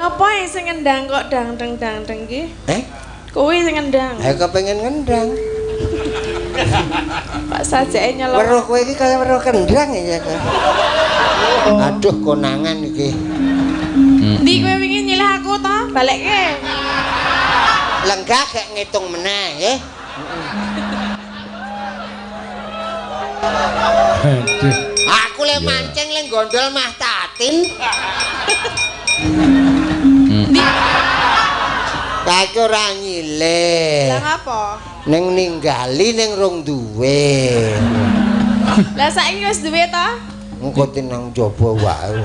Apa sing ngendang kok dangdeng ki? Kuwi sing ngendang. Ha kepengin ngendang. Pak sajake nyelok. Weruh kowe iki kaya weruh kendang ya. Aduh konangan iki. Ndi kowe wingi nyilih aku to? Balekke. Lenggah gek ngitung meneh nggih. Aku le mancing le gondol mah Tatin. Kaki ora nyilih. Lah ngapa? Ning ninggali ning rong duwe. Lah saiki wis duwe to? Engko tinang jaba wae.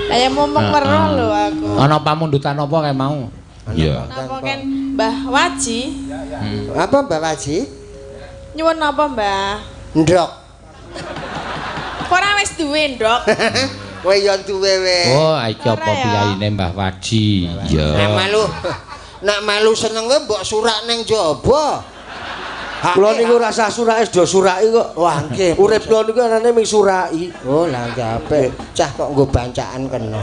Lah ya momong weruh lho aku. Ana pamundutan apa kae mau? Iya. Napa ken Mbah Waji? Apa Mbah Waji? Nyuwun apa, Mbah? Ndrok. Ora wis duwe, Ndrok. Kowe yo duwe wis. Oh, iki apa piyaine Mbah Waji? Nek malu seneng kowe mbok surak ning jaba. Kula niku rasa surake do suraki kok. Wah, nggih. Urip kula niku anane ming suraki. Oh, lah apik. Cah kok nggo bancaan kena.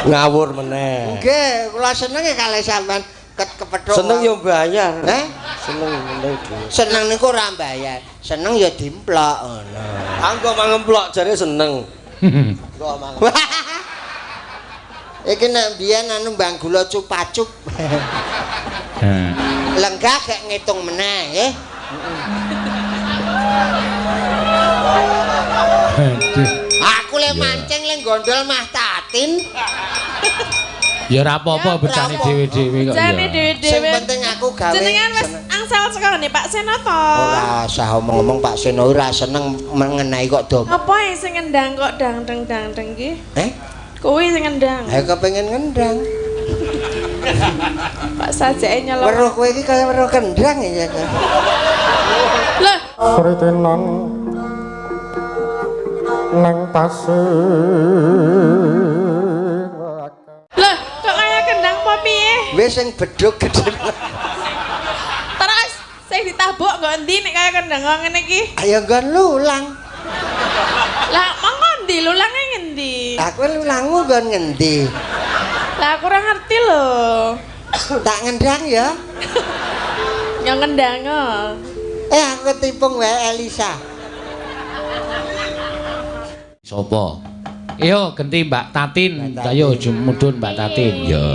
Ngawur meneh. Nggih, kula seneng kalih sampean kepethuk. Seneng yo bayar. Seneng meneh. Seneng niku ora bayar. Seneng ya dimplok ngono. Anggo mangemplok jare seneng. Kok mang. Iki nek biyen anu Mbang Gula cupacup. Lenggah gek ngitung meneh nggih. Aku le mancing le gondol mah Tatin. Ya ora apa-apa becane dhewe-dhewe kok ya. Becane dhewe-dhewe. Sing penting aku gawe. Jenengan wis angsal sekone Pak Seno to. Ora usah omong-omong Pak Seno ora seneng mengenai kok do. Apa sing ngendang kok dangdeng ki? Kuwi sing ngendang. Ha kepengin ngendang. Pak sajake nyelok. Weruh kowe iki kaya weruh kendang ya. Lah, Pritenan nang tasih. lah kok kaya kendang apa piye? Wis sing bedhug gedhe. Terus sing ditabuk kok endi nek kaya kendang kok ngene iki? Ayo nggon lulang. Lah mongko ndi lulange ngendi? Aku lulangmu nggon ngendi? Lah aku ora ngerti lho. Tak ngendang ya. Yang ngendang. Aku tipung wae Elisa. Sopo? Yo genti Mbak Tatin. Ayo mudhun Mbak Tatin. Ya.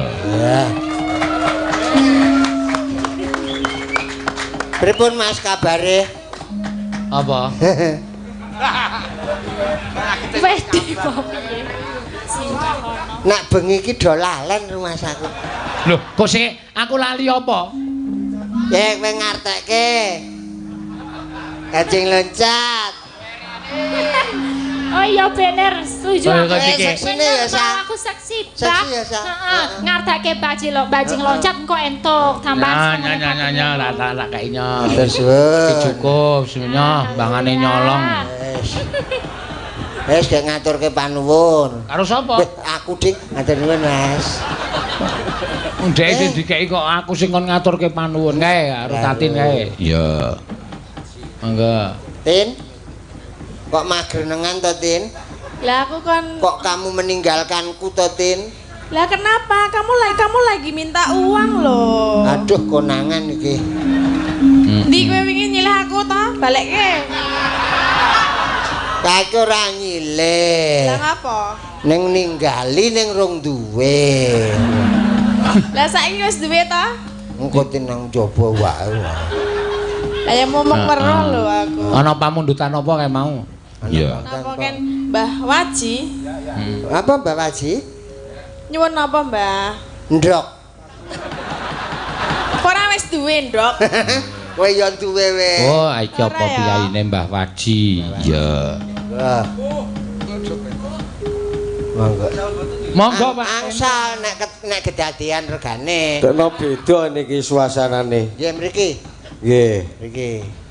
Pripun Mas kabare? Apa? Wedi Nak bengi iki do lalen rumah saku. Loh, kok sing aku lali apa? Ya kowe ngartekke. Kajeng loncat. Oh iya bener, setuju. Seksine ya Sa. Aku seksi, Seksi ya Sa. Ngartake bajing loncat kok entuk tambah. Nya tak kainya. Terus suwun. Cukup semuanya bangane nyolong. Wis gek ngaturke panuwun. Karo sapa? Aku dik ngatur nuwun Mas. Ndek iki dikeki kok aku sing kon ngaturke panuwun kae karo Tatin kae. Iya. Mangga. Tin. Kok magrenengan to Tin? Lah aku kan Kok kamu meninggalkanku to Tin? Lah kenapa? Kamu lagi minta uang loh. Aduh konangan iki. Ndi kowe wingi nyilih aku to? Balekke. Kaki ora nyilih. Lah ngapa? Ning ninggali ning rong duwe. Lah saiki wis duwe to? Engko tinang jaba wae. Lah ya momong weruh lho aku. Ana pamundutan apa kae mau? Iya. Napa ken Mbah Waji? Apa Mbah Waji? Nyuwun apa, Mbah? Ndrok. Ora wis duwe, Ndrok. Kowe yo duwe wis. Oh, iki apa piyaine Mbah Waji? Iya. Wah. Monggo. Monggo Pak. Angsal nek kedadian regane. Dekno beda niki suasanane. Nggih mriki. Nggih. Mriki.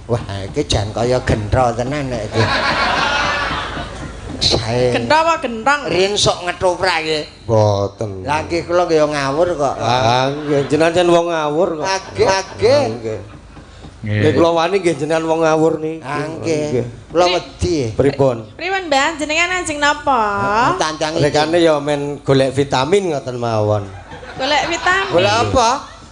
Wah, iki jan kaya gentro tenan nek iki. Sae. Gentho apa gentong? Rin sok ngetoprak iki. Boten. Lah nggih kula nggih ngawur kok. Ah, nggih jenengan wong ngawur kok. Agih. Nggih. Nggih kula wani nggih jenengan wong ngawur niki. Nggih. Kula wedi. Pripun? Pripun, Mbah? Jenengan anjing napa? Tandang Rekane ya men golek vitamin ngoten mawon. Golek vitamin. Golek apa?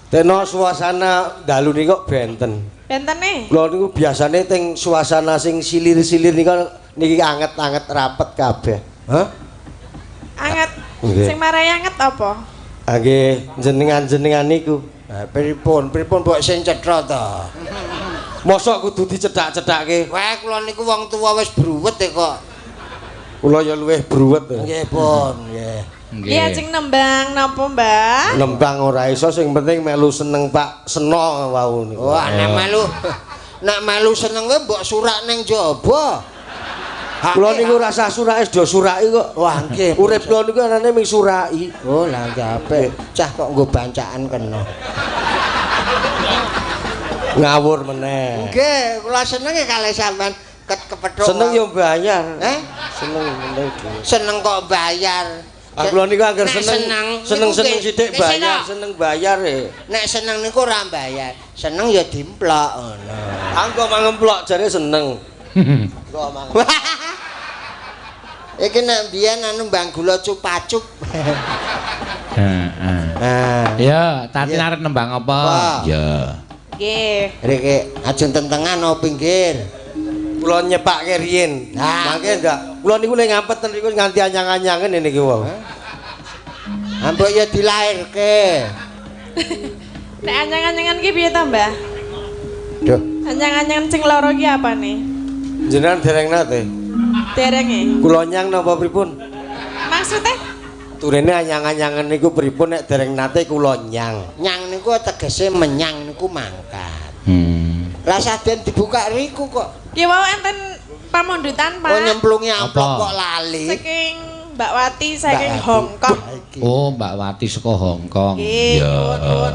Teno suasana dalu niku kok benten. Bentene. Kula niku biasane teng suasana sing silir-silir niki anget-anget rapet kabeh. Hah? Anget. Nggih. Sing marai anget apa? Ah nggih, jenengan-jenengan niku. Pripun mbok sing cetha to. Mosok kudu dicedak-cedake. Wah, kula niku wong tuwa wis bruwet kok. Kula ya luwih bruwet. Nggih, Pun, nggih. Nggih, ajeng nembang napa, Mbah? Nembang ora iso sing penting melu seneng Pak Seno wau niku. Wah, nek melu seneng kowe mbok surak ning jaba. Kula niku rasa surake do suraki kok. Wah, nggih. Urip kula niku anane ming suraki. Oh, lah apik. Cah kok nggo bancaan kena. Ngawur meneh. Nggih, kula seneng kalih sampean kepethuk. Seneng yo bayar. Seneng meneh. Seneng kok bayar. Kula niku angger Nek seneng niku sithik nggih, bayar, seneng bayar e. Nek seneng niku ora bayar. Seneng ya dimplok ngono. Anggo mangemplok jare seneng. Kok mangemplok. Iki nek biyen anu Mbang Gula cupacup. Heeh. Nah, Ya, tadi arep nembang apa? Ya. Nggih. rek ajeng tentengan opo pinggir. Kula nyepake riyin. Nah. Mangke ndak. Kula niku lek ngampet niku nganti anyang-anyangen niki wau. Ambek ya dilairke. Nek anyang-anyangan ki piye to, Mbah? Duh, Anyang-anyangan sing loro ki apa nih? Jenengan dereng nate. Derenge. Kula nyang napa pripun? Maksudnya? Turene anyang-anyangen niku pripun nek dereng nate kula nyang. nyang niku tegese menyang niku mangkat. Lah saden dibuka riku kok. Ki wau enten pamundutan, Pak. Kok nyemplungi amplop Apa? kok lali. Saking Mbak Wati saking Mbak Wati. Hong Kong. Oh, Mbak Wati saka Hong Kong. Nggih, Ya. nuwun.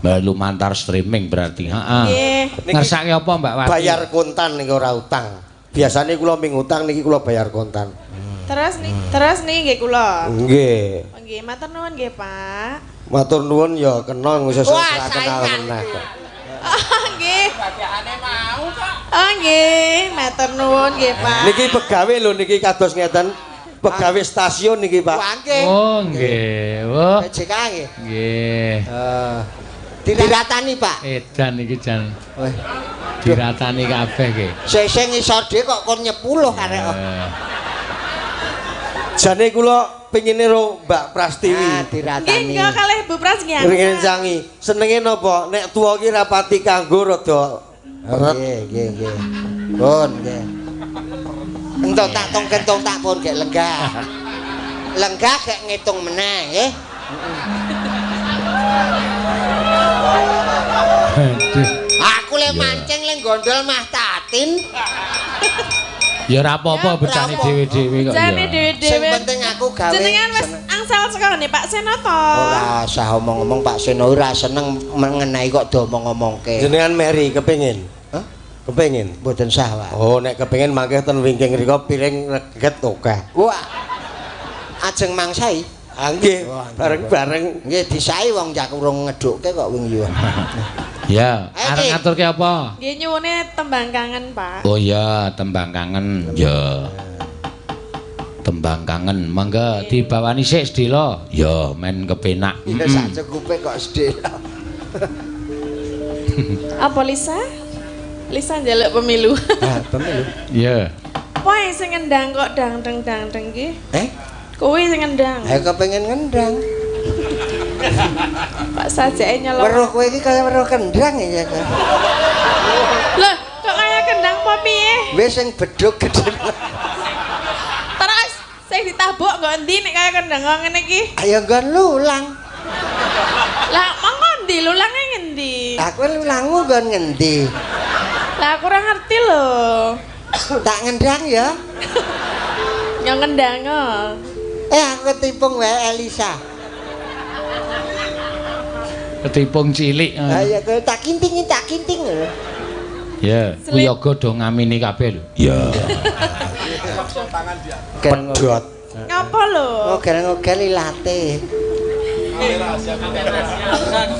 Melu mantar streaming berarti. Heeh. Nggih. Ngersake apa Mbak Wati? Bayar kontan niki ora utang. Biasane kula ming utang niki kula bayar kontan. Terus nih nggih kula. Nggih. Oh, nggih, matur nuwun nggih, Pak. Matur nuwun ya kena ngusah Wah, kenal saingan meneh. iki. Oh, nggih. Oh, nggih, matur nuwun nggih, Pak. Niki pegawe lho niki kados ngeten. Pegawe stasiun niki, Pak. Wah, nggih. Oh, nggih. Wah. PJK nggih. Nggih. Diratani, Pak. Edan iki jan Wah, diratani kabeh nggih. sing ngisor dhewe kok kon nyepuluh arek. Jane kula pengin niru Mbak Prastiwi. Ah, Nggih, diratani. nggih kalih Bu Pras nggih. Ringin sangi. Senenge napa? Nek tuwa ki rapati kanggo rada Oh, nggih. Pun nggih. Entuk tak tong tak pun gek lenggah. Lenggah gek ngitung meneh nggih. Aduh. Aku le mancing le gondol mah tatin. Ya ora apa-apa becane dhewe-dhewe kok Jane ya. Sing dhewe-dhewe. penting aku gawe. Jenengan wis seneng. angsal sekone Pak Senoto. Ora usah omong-omong Pak Seno ora seneng mengenai kok do omong-omongke. jenengan Mary kepengin. Hah? Kepengin. Mboten sah, Pak. Oh, nek kepengin mangke ten wingking rika piring reget akeh. Wah. Ajeng mangsai. Ah nggih, bareng-bareng. Nggih disai wong jak urung ngedukke kok wingi yo. Ya, Ayo, arep Ki. ngaturke apa? Nggih nyuwune tembang kangen, Pak. Oh ya, tembang kangen. Ya. Tembang kangen. Mangga dibawani sik sedela. Ya, men kepenak. Ya sak cukupe kok sedih. Apa Lisa? Lisa njaluk pemilu. Ah, pemilu. Ya. Wah, sing ngendang kok dangdeng ki. Kuwi sing ngendang. Ayo kepengin ngendang. Pak sajake nyelok. Weruh kowe iki kaya weruh kendang ya. Loh, kok kaya kendang apa piye? Wis sing bedhug gedhe. Terus sing ditabuk nggo endi nek kaya kendang kok ngene iki? Ayo nggon lulang. Lah, mongko endi lulange ngendi? Aku lulangmu nggon ngendi? Lah aku ora ngerti lho. Tak ngendang ya. Yang ngendang. Aku ketipung wae Elisa. Ketipung cilik. Ayo kowe tak kinting. Ya, kuyaga do ngamini kabeh lho. Ya. Pedhot. Ngapa lho? Ngogel-ngogel ilate.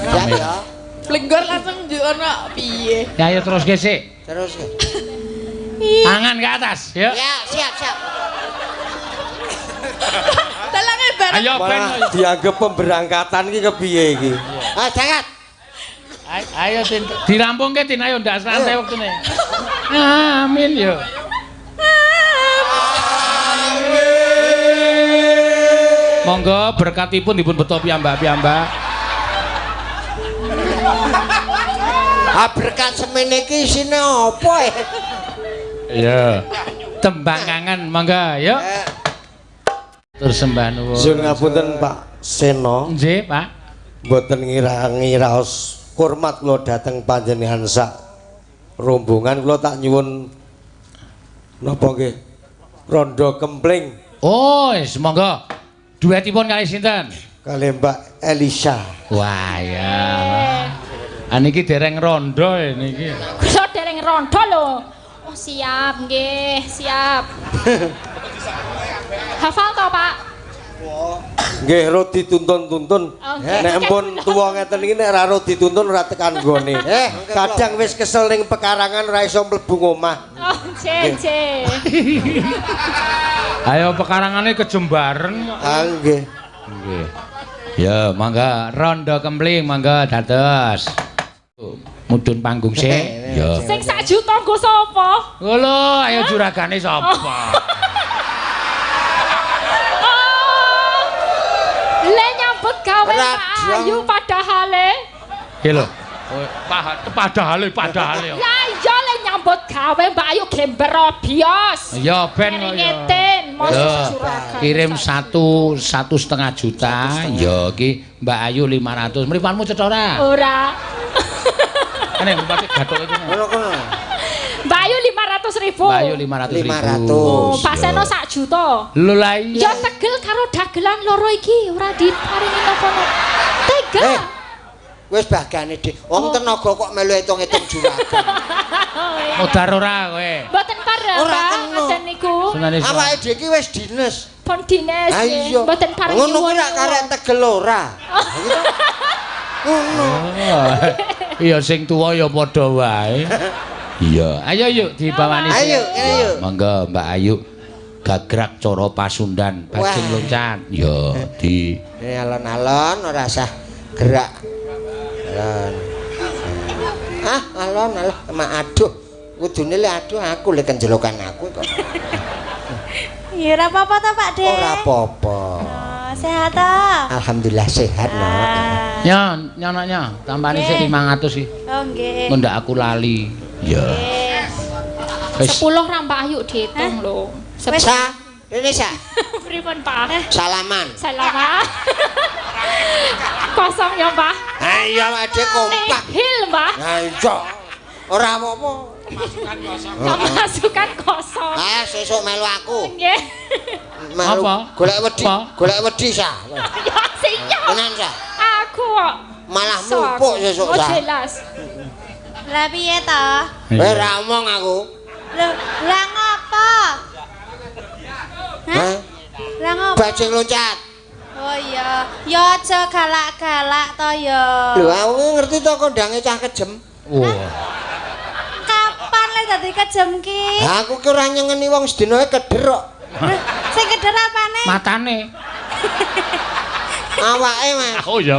Ya ya. Blenggor langsung ono piye? Ya ayo terus ge sik. Terus ge. Tangan ke atas, ya. Ya, siap. Dalange bareng. Ayo ben. Malah dianggap pemberangkatan iki kepiye iki? Ah, jangan. Ayo Tin, dirampungke Tin, ayo ndak santai wektune. Amin yo. Monggo berkatipun dipun beto piyambak-piyambak. Ah, berkat semene iki isine apa ya? Iya. Tembang kangen monggo ya. Terus sembah nuwun. Sun ngapunten Pak Seno, Nggih, Pak. mboten ngira-ngiraos hormat kula dhateng panjenengan sak rombongan kula tak nyuwun napa nggih? Rondo Kempling Oh, wis monggo. Duetipun kali sinten? kali Mbak Elisa. Wah, ya. Aniki dereng rondo niki. Kula dereng rondo lho. Oh, siap nggih, siap. Hafal to, Pak? Nggih, ro dituntun-tuntun. Oh, nggih. Nek empun tuwa ngeten iki nek ora ro dituntun ora tekan nggone. Kadang wis kesel ning pekarangan ora iso mlebu omah. Oh, je. Ayo pekarangane kejembaren. Ah nggih. Nggih. Ya, mangga rondo kempling mangga dados. Mudhun panggung sik. Ya. Sing 1 juta nggo sapa? Lho, ayo juragane sapa? Le nyambut gawe Pak Radiang. Ayu padahale. Nggih lho. Padahale. Lah iya le nyambut gawe Mbak Ayu gember bios. Ya ben kok ya. Ngeten, mosok Ya, juragan. kirim 1,5 juta. Ya iki Mbak Ayu 500. Mripanmu cetha ora? Ora. Nek mbake gathuk iki. Kono. Mbak Ayu 500.000. Mbak Ayu 500.000. Oh, Pak Seno 1 juta. Lho lah iya. Ya tegel karo dagelan loro iki ora diparingi napa-napa. Tega. Wis bagane Dik. Wong tenaga kok melu hitung-hitung juragan. Modar ora kowe. Mboten pareng, Ora Pak. kena. Ngaten niku. Sunane Awake dhewe iki wis dinas. Pon dines. Ha nggih. iya. Mboten pareng. Ngono kuwi rak karek tegel ora. Ngono. Iya sing tuwa ya padha wae. Iya, ayo yuk dibawani. Ayo, ayo. Monggo Mbak Ayu gagrak cara pasundan bajing Wah. loncat. Ya di Ini alon-alon ora usah gerak. Alon. Alon. Mak aduh. Kudune le aduh aku le kenjelokan aku kok. Iya, ora apa-apa to, Pak De. Ora apa-apa. Oh, sehat to? Alhamdulillah sehat, Nak. Ah. ya nyonoknya tambani sik 500 sih. Oh, nggih. Mun ndak aku lali. Ya. Wis 10 ra Mbak Ayu diitung lho. Sa, ini sa. Pripun Pak? Salaman. Selamat. Kosong ya, Mbak. Ayo ade kompak. Hil, Mbak. Nah, iya. Ora apa-apa. Pemasukan kosong. Sesuk melu aku. Nggih. Melu Apa? golek wedi, Apa? golek wedi sa. Ya siap. Tenan sa. Aku kok. Malah Sok numpuk aku. sesuk Oh, sa. jelas. Lah piye to? Ora omong aku. Lho, lah ngopo? Hah? Lah ngopo? Bajing loncat. Oh iya, ya aja galak-galak to ya. Lho, aku ngerti to kondange cah kejem. wah. Kapan le dadi kejem ki? Aku ki ora nyengeni wong sedina keder kok. Lho, sing keder apane? Matane. Awake, Mas. Oh ya.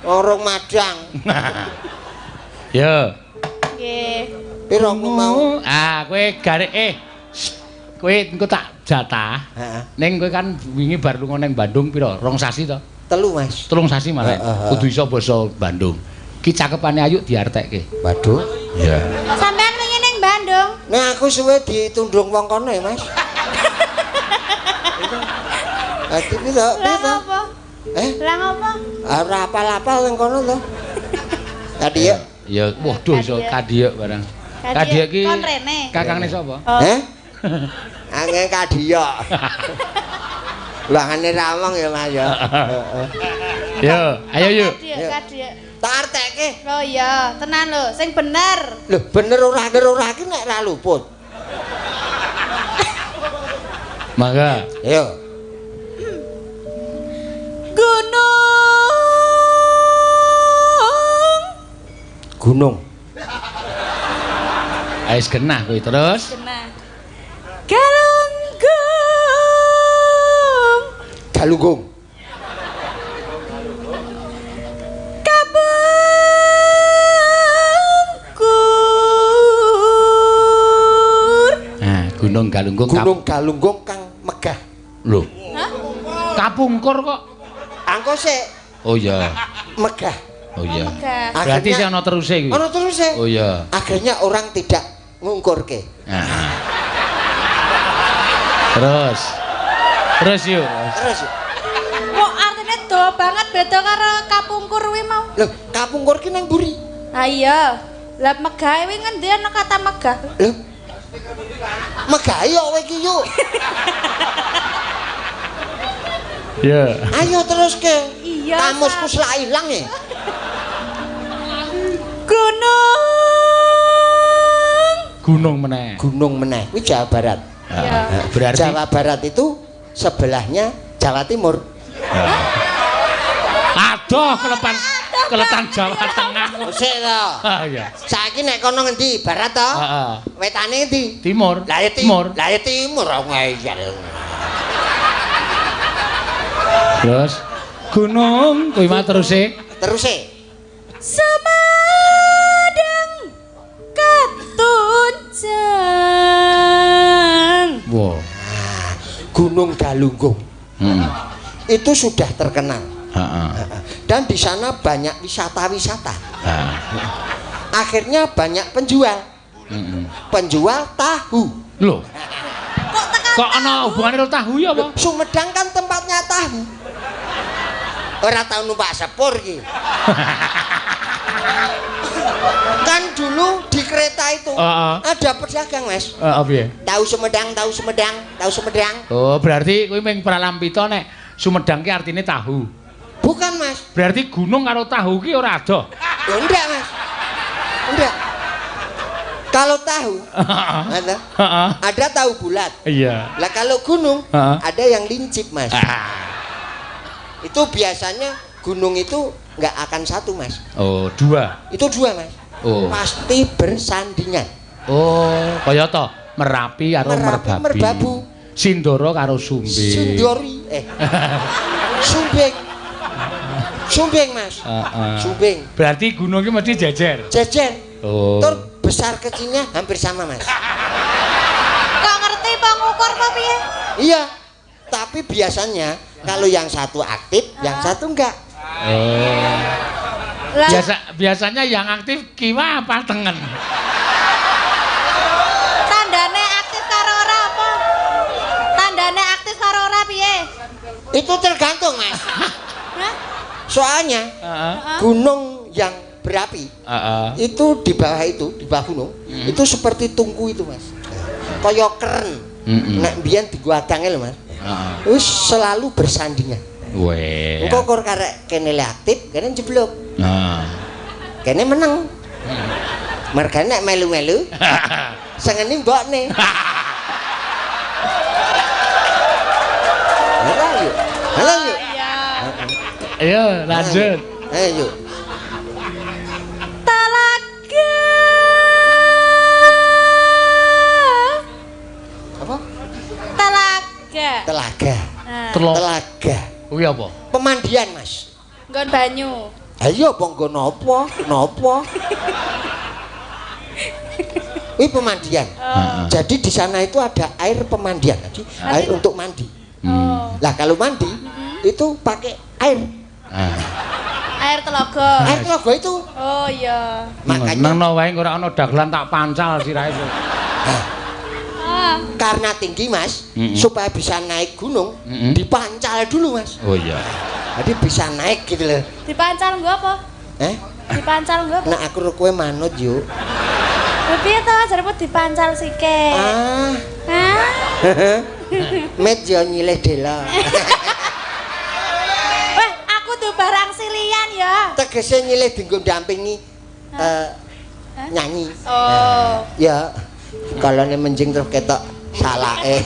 Orong madang. Ya. Nggih. Piro aku mau? Kowe garek kowe engko tak jatah. Heeh. Ning kowe kan wingi bar lunga ning Bandung pira? 2 sasi to? 3, Mas. 3 sasi malah. Kudu iso basa Bandung. Ki cakepane Ayu diartekke. Waduh. Ya. Sampean wingi ning Bandung? Nah, aku suwe ditundung wong kono ya, Mas. Ati piye to? Lah ngopo? Lah ngopo? Ora apal-apal ning kono to. Tadi ya. Ya, waduh iso kadiyek barang. Kadiyek ki Kon rene. kakangne sapa? Heh? Angge kadiyok. Langane rawang ya, Mas ya. Ya, ayo yuk. Kadhek. Tak artekke. Oh iya, tenan lho, sing bener. Lho, bener ora ki nek ra luput. Mangga. Yo. Gunung Gunung. Wis genah kuwi terus. Genah. Galunggung. Galunggung. Kapungkur. Nah, Gunung Galunggung. Gunung Galunggung kang megah. Lho. Hah? Kapungkur kok. Angko sik Oh iya. megah. Oh iya. Megah. Berarti sih ana teruse kuwi. Ono terus sik. Oh iya. Akhirnya orang tidak ngungkurke. Nah. Terus. Terus yuk. Terus Kok artinya do banget beda karo kapungkur kuwi mau. lho, kapungkur ki nang mburi. Ah iya. Lah megah kuwi ngendi ana kata megah? Lho. Megah yo kowe iki yuk. Ya. Ayo terus ke. Iya. Kamusku selak ilang ya. Gunung meneh. Gunung meneh. Kuwi Jawa Barat. Nah, berarti Jawa Barat itu sebelahnya Jawa Timur. aduh keletan Jawa Tengah. Sik to. Ah iya. Saiki nek kono ngendi? Barat to? Heeh. Wetane endi? Timur. Lah ya Timur. Lah ya timur ngeyel. Terus gunung kuwi mah teruse. Terus e. Sumedang Katunjang. Wow. Gunung Galunggung. Itu sudah terkenal. Heeh. Dan di sana banyak wisata-wisata. Heeh. Akhirnya banyak penjual. Penjual tahu. Loh. Kok ana hubungane karo tahu ya apa? Sumedang kan tempatnya tahu. Ora tau numpak sepur iki. Kan dulu di kereta itu ada pedagang, Mas. Heeh, piye? Tahu Sumedang, tahu Sumedang, tahu Sumedang. Oh, berarti kuwi ming pralampita nek Sumedang ki artine tahu. Bukan, Mas. Berarti gunung karo tahu ki ora ada. Ya enggak, Mas. Enggak. Kalau tahu, ada, Heeh. ada tahu bulat. Iya. Lah kalau gunung, Heeh. ada yang lincip, Mas. Ah. Itu biasanya gunung itu nggak akan satu, Mas. Oh, dua. Itu dua, Mas. Oh. Pasti bersandingan. Oh, kaya to Merapi karo Merapi, Merbabu. Merbabu. Sindoro karo Sumbing. Sindori, Sumbing. Sumbing, Mas. Sumbing. Berarti gunung iki mesti jejer. Jejer. Oh. Tur besar kecilnya hampir sama, Mas. Kok ngerti pengukur apa piye? Iya. Tapi biasanya kalau yang satu aktif, yang satu enggak. Oh. Lah Biasanya yang aktif kiwa apa tengen? tandane aktif karo ora apa? Tandane aktif karo ora piye? Itu tergantung, Mas. Hah? Soalnya Heeh. gunung yang berapi Heeh. itu di bawah gunung itu seperti tungku itu, Mas. Kaya keren. Nek mbiyen digodhange lho, Mas. Heeh. Wis selalu bersandingan. Weh. Engko kok karek kene le aktif, kene jeblok. Nah. Kene meneng. Mergane nek melu-melu sengeni mbokne. Halo yuk. Halo yuk. Iya. Ayo lanjut. Ayo yuk. Talaga. Apa? Talaga. Telaga. Nah, Telaga. Kuwi apa? Pemandian, Mas. nggon banyu. Ayo bonggo nopo? Nopo? Ini pemandian. Jadi di sana itu ada air pemandian. Jadi air untuk mandi. Lah kalau mandi itu pakai air. Air telaga. Air telaga itu. Oh iya. Makanya nang wae ora ana dagelan tak pancal sirahe. Karena tinggi, Mas, supaya bisa naik gunung dipancal dulu, Mas. Oh iya. Jadi bisa naik gitu loh. Dipancal nggo apa? Dipancal nggo apa? Nah aku kowe manut yuk. Lha piye to jaremu dipancal sike? Ah. Hah? Met yo nyilih dela. Weh, aku tuh barang silian ya. Tegese nyilih dinggo dampingi nyanyi. Oh. Ya. Kalau ini menjing terus ketok salake.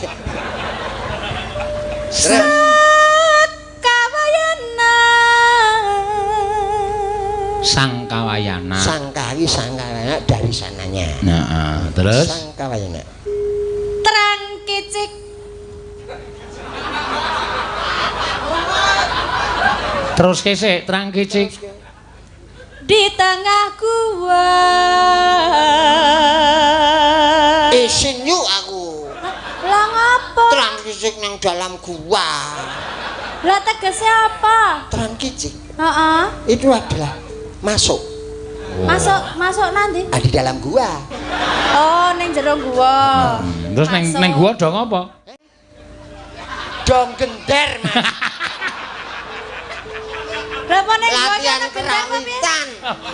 Terus Sangkawayana. Sangkawi Sangkawayana dari sananya. Nah, terus Sangkawayana. Terang kicik. terus kesik terang kicik. Di tengah gua. Isin yuk aku. Lah ngapa? Terang kicik nang dalam gua. Lah tegese apa? Terang kicik Heeh. itu adalah masuk. Masuk nanti. Di dalam gua. Oh, ning jero gua. Terus neng gua dong apa? Dong gender, Mas. Berapa ning gua Latihan ana gendang apa piye? karawitan.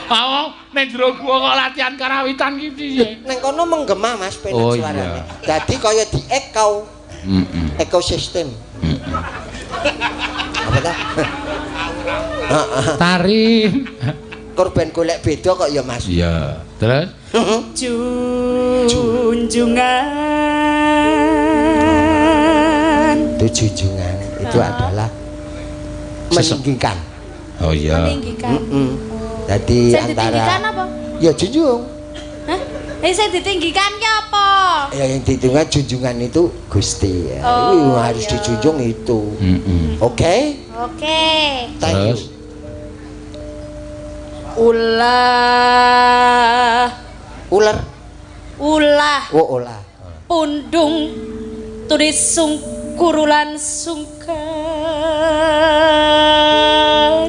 Oh, neng jero gua kok latihan karawitan ki piye? Neng kono menggema Mas penak Oh, suarane. iya. Dadi kaya di echo. Ekosistem. Apa ta? Tarim. Korban golek beda kok ya Mas. Iya. Terus Junjungan. Itu junjungan itu adalah meninggikan. oh iya. Meninggikan. Jadi Saya ditinggikan antara apa? ya junjung. Hah? Saya ditinggikan ki apa? Ya yang ditinggikan junjungan itu Gusti. Ya. Oh, Harus iya. dijunjung itu. Oke? Oke. Thank you. Terus Ulah Ular. Oh, ulah. pundung turis sungkurulan sungkan.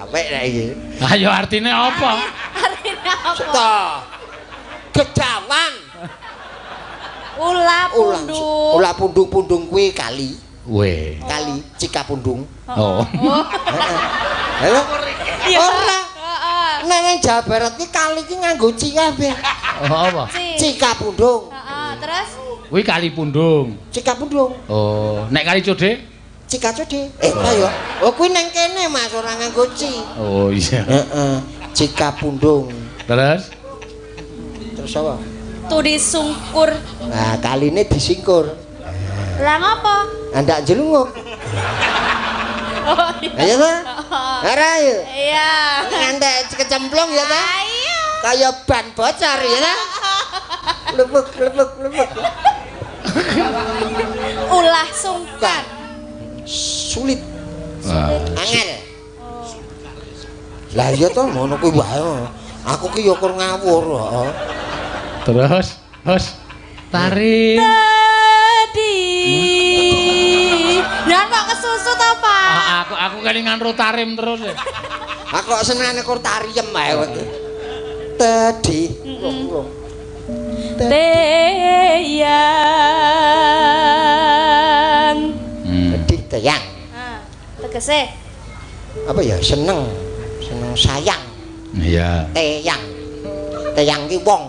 Apik nek iki. ayo artinya apa? Artinya apa? Toh. Gedawan. Ulah pundung. Ulah pundung-pundung kuwi kali. Weh. Kali Cikapundung. Oh. Halo? Iya. Ora. Nang Jawa Barat iki kali iki nganggo ci kabeh. Oh apa? Cikapundung. Heeh, terus Kuwi Kali Pundung. Cikapundung. Oh, nek Kali Code? Cikacode. Ayo. Oh kuwi nang kene Mas ora nganggo ci. Oh iya. Heeh. Cikapundung. Terus Terus apa? turis sungkur. Nah, kaline disingkur. Lah ngapa? Andak jelunguk. Oh iya. Ayo ta? Ora ayo. Iya. Ngantek kecemplung ya ta? Ayo. Kayak ban bocor ya ta? Lepuk. Ulah sungkan. Sulit. Wah. Angel. Lah iya to ngono kuwi wae. Aku ki ya kur ngawur. Heeh. Terus tarik. Tadi. Lah kok kesusu to, Pak? Aku kelingan ro tarim terus. Aku kok senengane kur tariem wae kowe. Tadi. Teyang. Tadi teyang. Nah, tegese Apa ya seneng sayang. Iya. Teyang ki wong.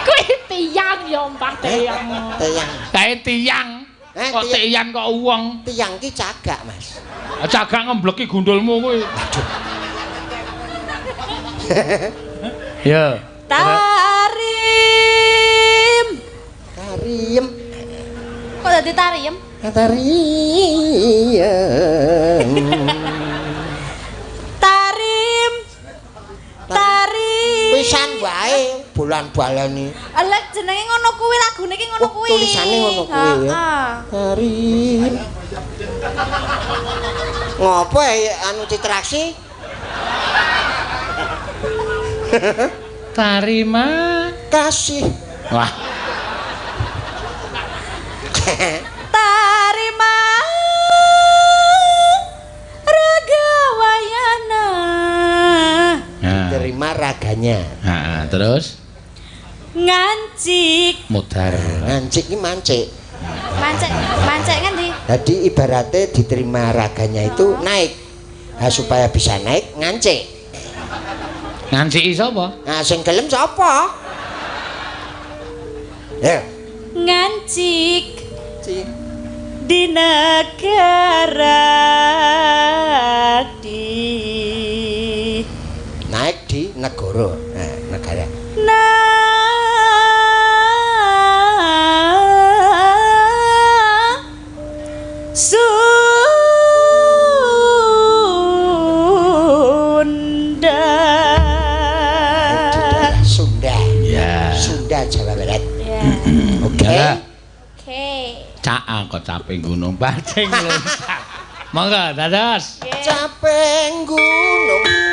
Kuwi tiyang ya mbah tiyang. Teyang. Kae tiyang. Kok tiyang kok wong? Tiyang ki cagak, Mas. Cagak ngembleki gundulmu kuwi. Ya. tarim. Tariem. Kok dadi tarim? Tariem. Tarim. Tarim. Pisan wae bulan baleni. Lah jenenge ngono kuwi, lagune iki ngono Oh, kuwi. tulisane ngono kuwi ya. Heeh. Tariem. Ngopo anu citraksi? Tarima Kasih. wah Tarima Ragawayana. Terima raganya. Nah, terus Ngancik. mudhar. Ngancik iki mancik. Mancek ngendi? Jadi ibaratnya diterima raganya itu naik. Nah, supaya bisa naik ngancik. Nganciki sapa? Nah, sing gelem sapa? Ya. Ngancik Cik. di negara di Naik di negara. Nah, negara. Cak kok caping gunung bajing loncat. Monggo dados. Caping gunung.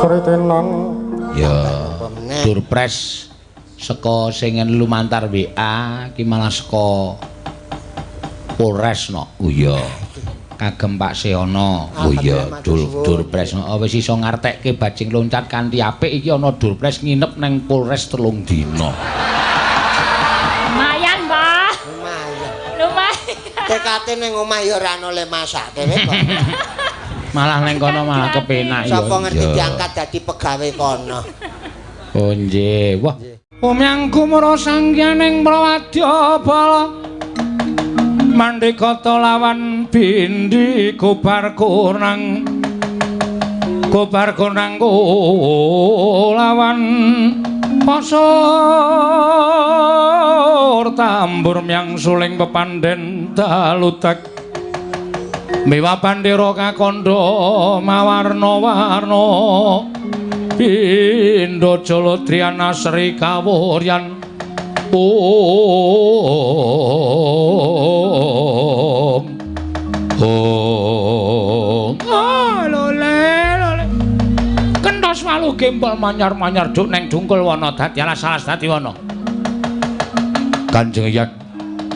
Sritenan ya durpres saka sing lumantar WA ki malah saka Polres no. Oh iya. Kagem Pak Seono. Oh iya, durpres no. Wis iso ngartekke bajing loncat kanthi apik iki ana durpres nginep nang Polres 3 dina. Lumayan, Mbah. Lumayan. Tekate ning omah ya ora ana le masak dhewe kok. Malah neng kono malah kepenak ya. Sapa ngerti diangkat dadi pegawe kono. Oh nggih. Wah. Umyang kumara sangyaning Prawadya Bala. Mandikata lawan bindi kobar konang lawan pasor tambur myang suling pepandhen dalutek miwa bandera kakandha mawarna-warna pindha jaladrayan Sri Kawuryan lole kenthos walu gempol manyar-manyar duk neng dungkul wana dadi alas-alas dadi wana. Kanjeng Hyang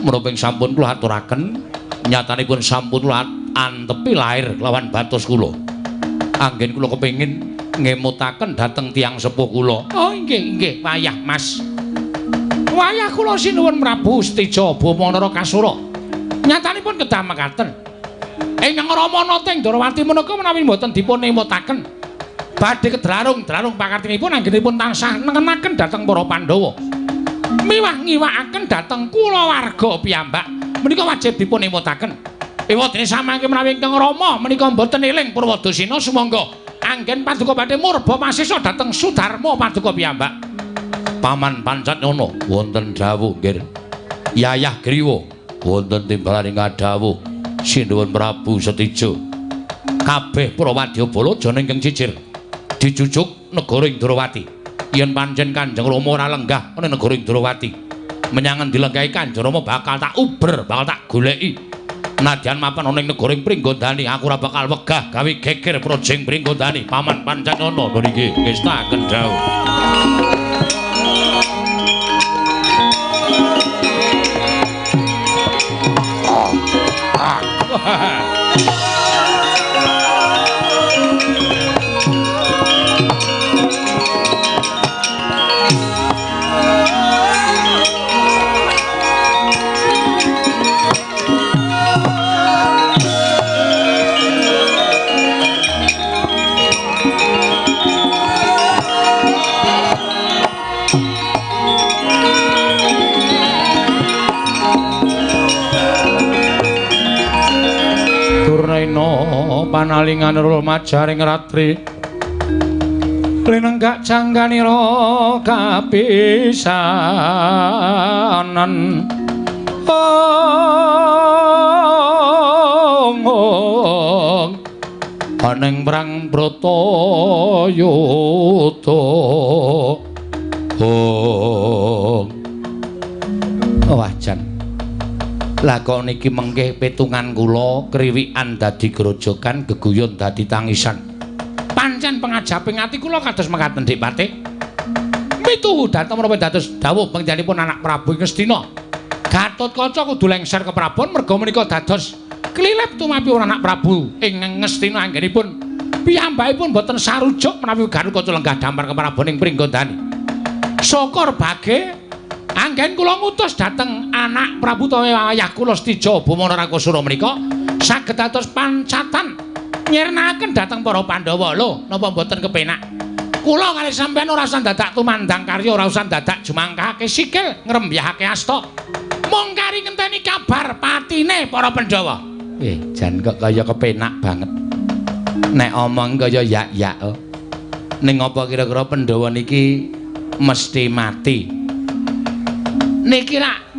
menapa sampun kula aturaken nyatanipun sampun kula antepi lair kelawan batos kula. Anggen kula kepengin ngemutaken dhateng tiyang sepuh kula. Oh nggih wayah Mas. Wayah kula sinuwun Prabu Stija Bamanara Kasura. Nyatanipun kedah mekaten. Ingkang Rama Nata ing Darawati menika menawi mboten dipun nemutaken badhe kedrarung-drarung pakartinipun anggenipun tansah nengenaken dhateng para Pandhawa. Miwah ngiwakaken dhateng kulawarga piyambak menika wajib dipun nemutaken. Ewadene samangke menawi Ingkang Rama menika mboten eling Purwadasena sumangga anggen paduka badhe murba masisa dhateng Sudarma paduka piyambak. Paman Pancatnyana wonten dawuh nggih. Yayah Griwa wonten timbalaning dawuh sinuwun Prabu Setija. Kabeh para wadyabala jana ingkang cicir dijujuk negara ing Darawati. Yen pancen Kanjeng Rama ora lenggah ning negara ing Darawati, menyang endi lenggahe Kanjeng Rama bakal tak uber, bakal tak goleki. Nadyan mapan ana ing negara ing Pringgondani, aku ora bakal wegah gawe geger projeng Pringgondani. Paman Pancatnyana niki ngestaken dawuh. Panalingan rumajaring ratri linenggak jangganira kapisanan aning prang Bratayuda wajan. Lah kok niki mengke petungan kula kriwikan dadi grojogan geguyon dadi tangisan. Pancen pangajaping ati kula kados mekaten Dik Patih. Mituhu dhateng menapa dados dawuh panjenenganipun anak Prabu Ngastina. Gatotkaca kudu lengser ke Prabon merga menika dados klilep tumapi anak Prabu ing Ngastina anggenipun piyambakipun boten sarujuk menawi Gatotkaca lenggah dampar ke Prabon ing Pringgondani. Syukur bage anggen kula ngutus dhateng anak Prabu utawa wayah kula Stija Bamanara Kasura menika saged dados pancatan nyirnakaken dhateng para Pandhawa. Lho, napa mboten kepenak? Kula kalih sampeyan ora usah dadak tumandang karya, ora usah dadak jumangkahake sikil, ngrembyahake asta. Mung kari ngenteni kabar patine para Pandhawa. Jan kok kaya kepenak banget. Nek omong kaya yak-yak. Ning apa kira-kira Pandhawa niki mesti mati? Niki rak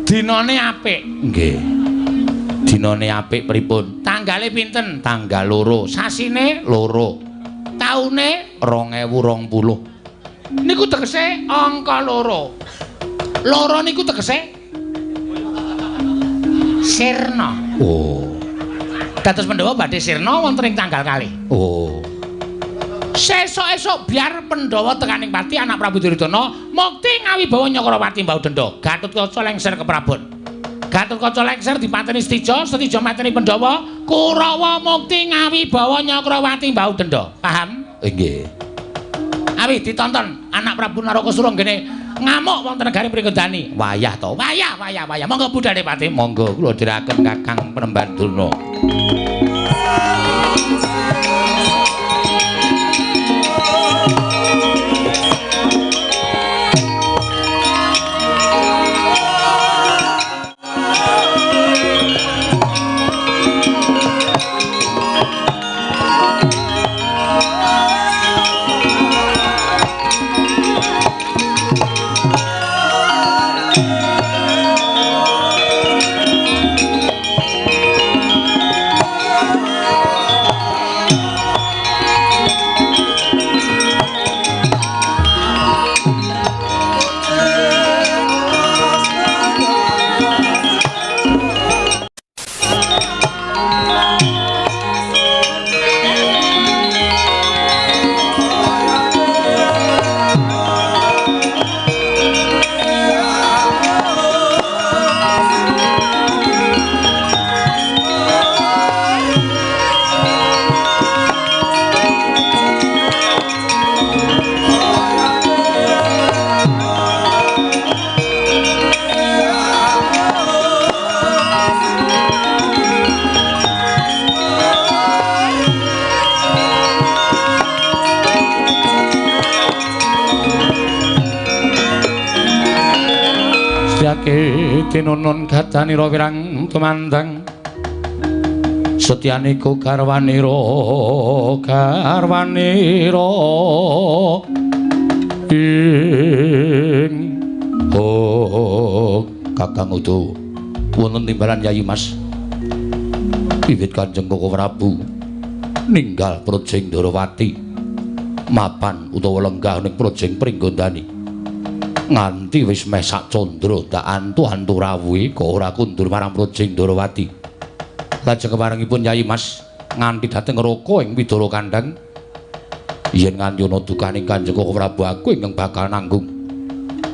dinane apik. Nggih. Dinane apik pripun? Tanggale pinten? Tanggal 2. Sasine 2. Taune 2020. Niku tegese angka 2. 2 niku tegese sirna. Oh. Dados Pandhawa badhe sirna wonten ing tanggal kalih. Oh. Sesuk-esuk biar Pandhawa tekaning pati anak Prabu Duryudana mukti ngawibawa Nyakrawati mbau denda. Gatotkaca lengser ke Prabon. Gatotkaca lengser dipateni Setija, Setija mateni Pandhawa, Kurawa mukti ngawibawa Nyakrawati mbau denda. Paham? Nggih. Awih ditonton anak Prabu Narakasura ngene ngamuk wonten negari Pringgodani. Wayah to, wayah. Monggo budhale pati, monggo kula dherekaken Kakang Penemban Durna. Tinunon gadanira wirang tumandang setyaniko garwanira ing Kakang Udawa wonten timbalan Yayi Mas wiwit Kanjeng Koko Prabu ninggal Projeng Ndarawati mapan utawa lenggah ning Projeng Pringgondani nganti wis meh sak candra dak antu-antu rawuhe kok ora kundur marang Projeng Ndarawati. Lajeng keparengipun Yayi Mas nganti dhateng Raka ing Widara Kandhang yen nganyana dukaning Kanjeng Koko Prabu aku ingkang bakal nanggung.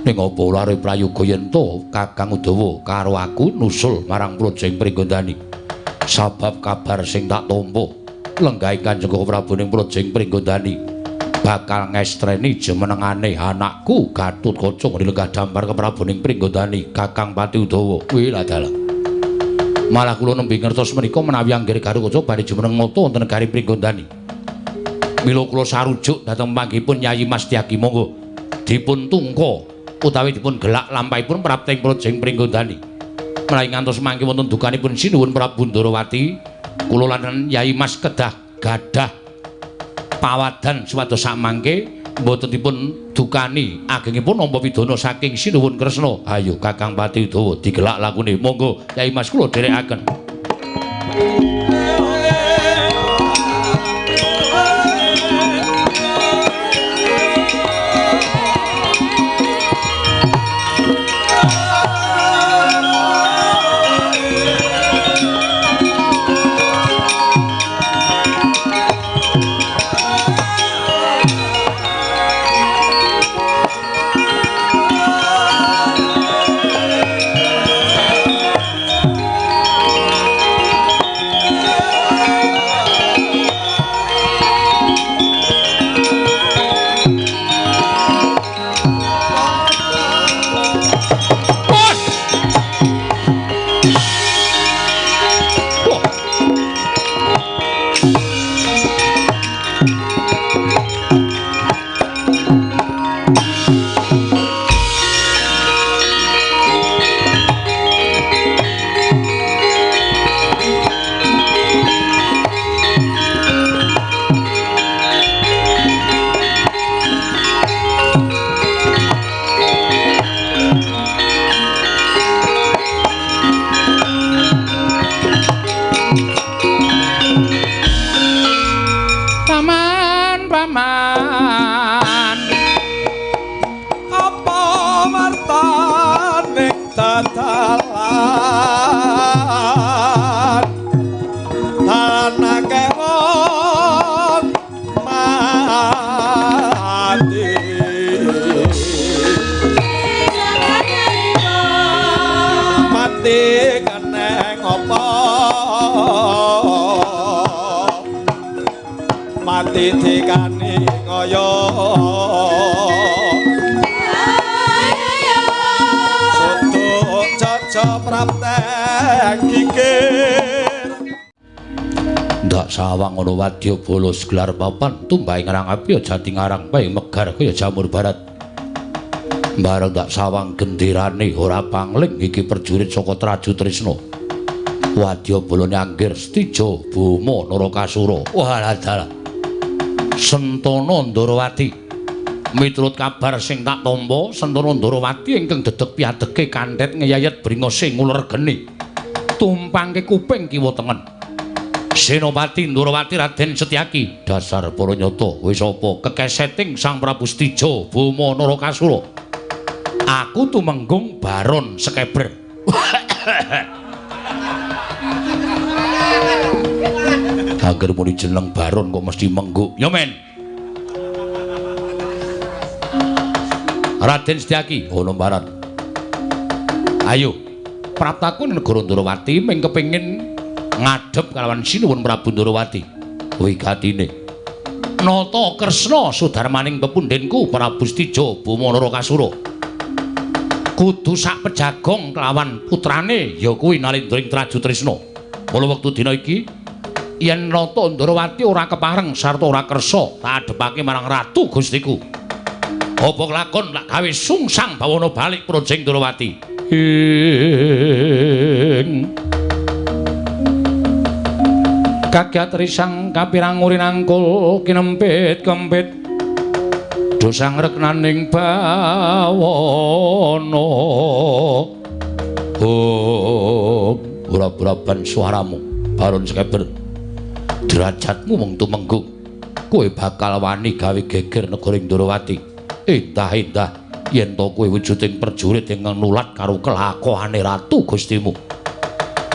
Ning apa lare prayoga yen to Kakang Udawa karo aku nusul marang Projeng Pringgondani. Sabab kabar sing tak tampa lenggahing Kanjeng Koko Prabu ning Projeng Pringgondani bakal ngestreni jemenengane anakku Gatotkaca lenggah dampar ke Prabu ning Pringgondani Kakang Pati Udawa. Kuwi lha dalah. Malah kula nembe ngertos menika menawi anggere Gatotkaca badhe jumeneng nata wonten negari Pringgondani. Mila kula sarujuk dhateng panggihipun Yayi Mas Tyagi monggo dipun tungka utawi dipun gelak lampahipun prapting Projeng Pringgondani. Menawi ngantos mangke wonten dukanipun sinuwun Prabu Ndarawati, kula lan Yayi Mas kedah gadah pawadan supados samangke mboten dipun dukani agengipun nampa pidana saking sinuwun Kresna. Ayo Kakang Pati Udawa digelak lakune. Monggo Yayi Mas kula dherekaken. ati dikani ngoyo soto caca praptek kikir ndak sawang ngono wadya bolos gelar papan tumbahe ngarang api jati ngarang bae megar kaya jamur barat bareng ndak sawang gendirane ora pangling iki perjurit saka Traju Trisna wadya bolone anggir Stijo Boma Narakasura walah dalah Sentana Ndarawati miturut kabar sing tak tampa Sentana Ndarawati ingkang dedeg piadege kanthet ngeyayet bringose nguler geni tumpangke kuping kiwa tengen Senopati Ndarawati Raden Setyaki dasar para nyata wis apa kekeseting Sang Prabu Stijo Boma Narakasura aku tumenggung Baron Sekeber agar muni jeneng Baron kok mesti mengguk ya men Raden Setyaki ono barat ayo praptaku negara Ndarawati ming kepengin ngadhep kalawan Sinuwun Prabu Ndarawati wigatine nata Kresna sudarmaning pepundhenku Prabu Stijo Boma Narakasura kudu sak pejagong kelawan putrane ya kuwi Nalendring Traju Trisna mula wektu dina iki yen Nata Ndarawati ora kepareng sarta ora kersa tak adhepake marang ratu Gustiku apa kelakon lak gawe sungsang bawana balik Projeng Ndarawati kagiat risang kapirang uri nangkul kinempit kempit dosang reknaning bawana ura-uraban suaramu Baron Sekeber derajatmu mung tumenggung kowe bakal wani gawe geger negara Ndarawati endah-endah yen to kowe wujuding perjurit ingkang nulat karo kelakuane ratu Gustimu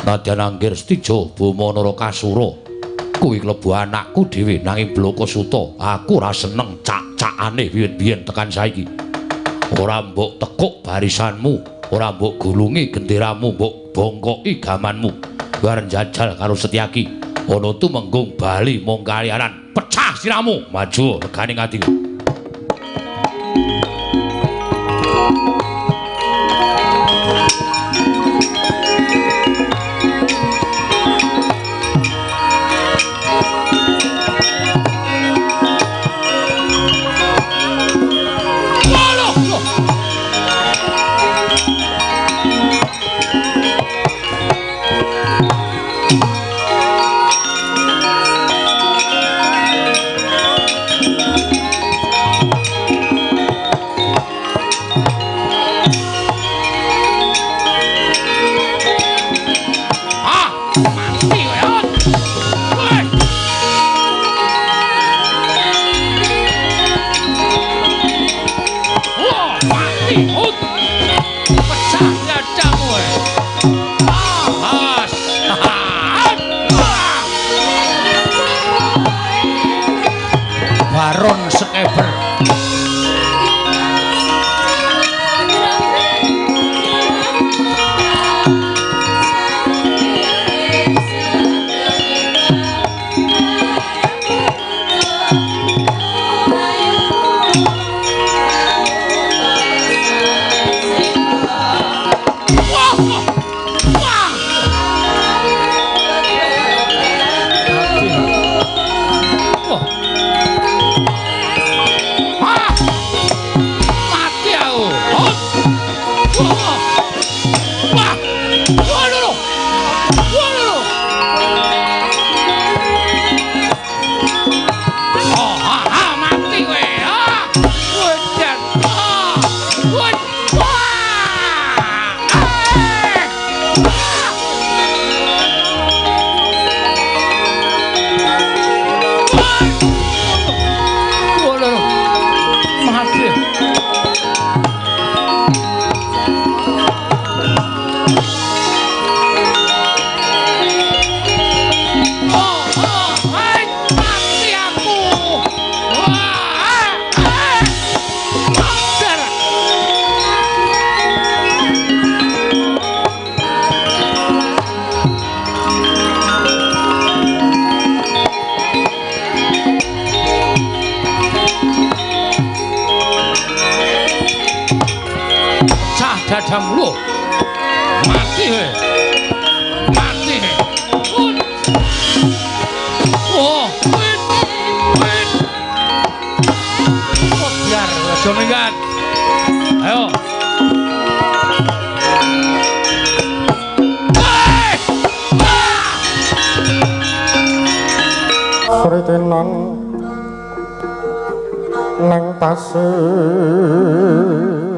nadyan anggir Stijo Boma Narakasura kuwi klebu anakku dhewe nanging Blaka Suta aku ora seneng cak-cakane biyen-biyen tekan saiki ora mbok tekuk barisanmu ora mbok gulungi genderamu mbok bongkoki gamanmu bareng jajal karo Setyaki ana tumenggung bali mung kaliaran pecah siramu maju legane atiku Baron Sekeber dadam lho. Mati he. Mati he. Oh, wait. Oh, biar aja minggat. Ayo. Sritenan nang tasih